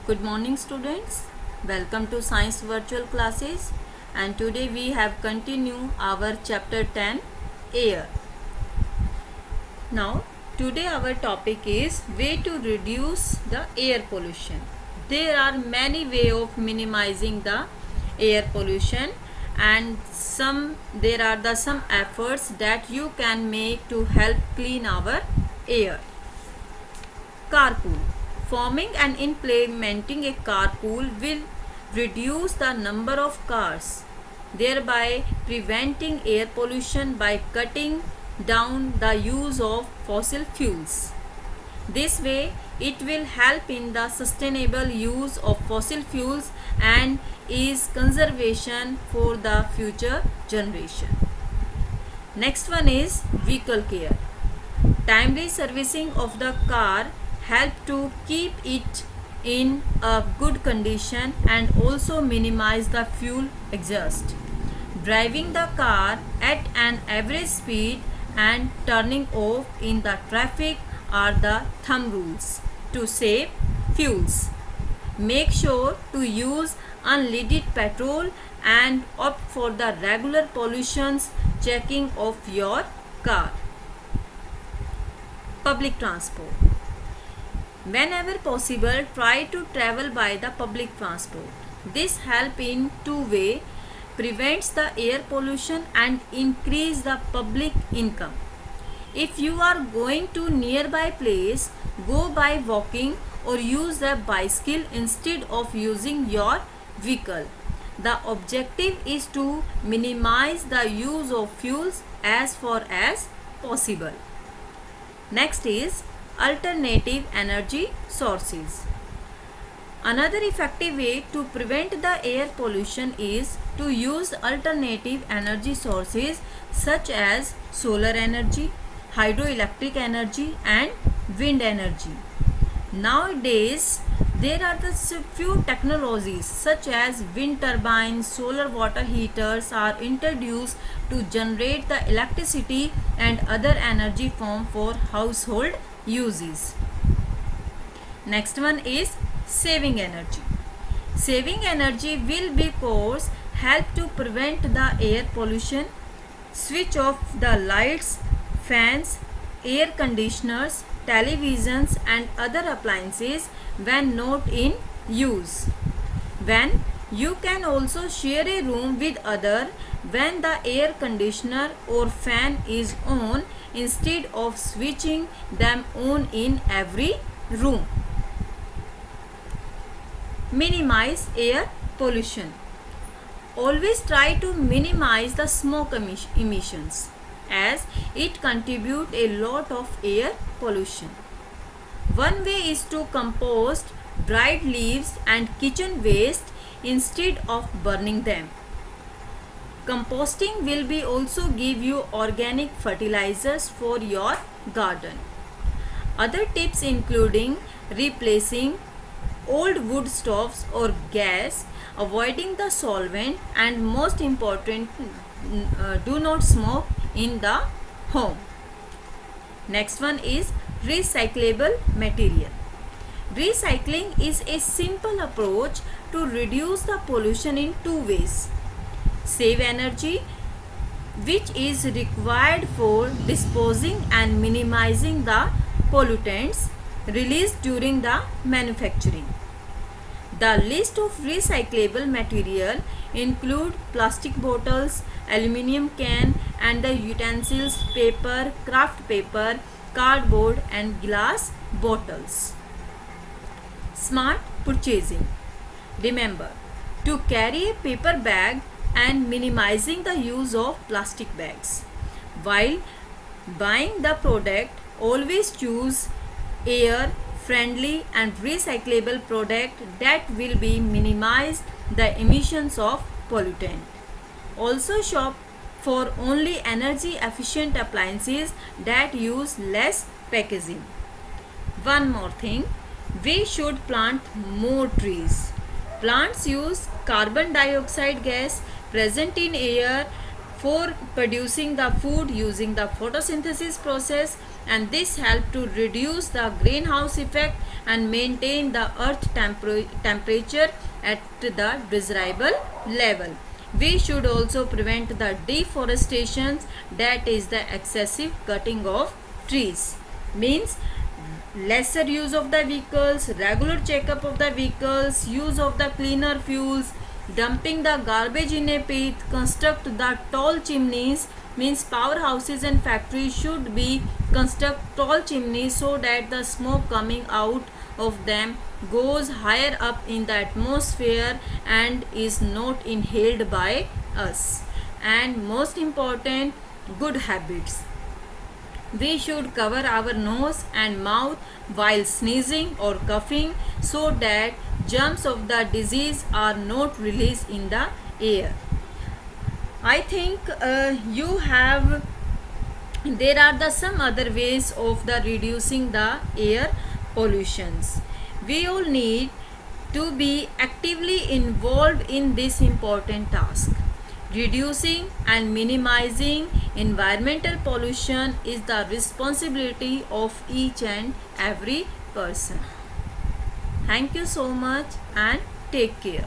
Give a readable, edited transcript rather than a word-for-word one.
Good morning students. Welcome to Science Virtual Classes, and today we have continued our chapter 10 Air. Now today our topic is way to reduce the air pollution. There are many ways of minimizing the air pollution, and there are some efforts that you can make to help clean our air. Carpool. Forming and implementing a carpool will reduce the number of cars, thereby preventing air pollution by cutting down the use of fossil fuels. This way, it will help in the sustainable use of fossil fuels and is conservation for the future generation. Next one is vehicle care. Timely servicing of the car help to keep it in a good condition and also minimize the fuel exhaust. Driving the car at an average speed and turning off in the traffic are the thumb rules to save fuels. Make sure to use unleaded petrol and opt for the regular pollutions checking of your car. Public transport. Whenever possible, try to travel by the public transport. This help in two-way, prevents the air pollution and increase the public income. If you are going to nearby place, go by walking or use a bicycle instead of using your vehicle. The objective is to minimize the use of fuels as far as possible. Next is alternative energy sources. Another effective way to prevent the air pollution is to use alternative energy sources such as solar energy, hydroelectric energy and wind energy. Nowadays, there are few technologies such as wind turbines, solar water heaters are introduced to generate the electricity and other energy form for household uses. Next one is saving energy. Saving energy will because help to prevent the air pollution. Switch off the lights, fans, air conditioners, televisions and other appliances when not in use. When you can also share a room with other when the air conditioner or fan is on instead of switching them on in every room. Minimize air pollution. Always try to minimize the smoke emissions as it contributes a lot of air pollution. One way is to compost dried leaves and kitchen waste instead of burning them. Composting will be also give you organic fertilizers for your garden. Other tips including replacing old wood stoves or gas, avoiding the solvent and most important do not smoke in the home. Next one is recyclable material. Recycling is a simple approach to reduce the pollution in two ways. Save energy, which is required for disposing and minimizing the pollutants released during the manufacturing. The list of recyclable material include plastic bottles, aluminium can and the utensils, paper, craft paper, cardboard and glass bottles. Smart purchasing. Remember to carry a paper bag and minimizing the use of plastic bags. While buying the product, always choose air friendly and recyclable product that will be minimize the emissions of pollutant. Also shop for only energy efficient appliances that use less packaging. One more thing, we should plant more trees. Plants use carbon dioxide gas present in air for producing the food using the photosynthesis process, and this help to reduce the greenhouse effect and maintain the earth temperature at the desirable level. We should also prevent the deforestation, that is the excessive cutting of trees. Means lesser use of the vehicles, regular checkup of the vehicles, use of the cleaner fuels, dumping the garbage in a pit, construct the tall chimneys. Means powerhouses and factories should be construct tall chimneys so that the smoke coming out of them goes higher up in the atmosphere and is not inhaled by us. And most important, good habits. We should cover our nose and mouth while sneezing or coughing so that germs of the disease are not released in the air. I think there are some other ways of the reducing the air pollutions. We all need to be actively involved in this important task. Reducing and minimizing environmental pollution is the responsibility of each and every person. Thank you so much and take care.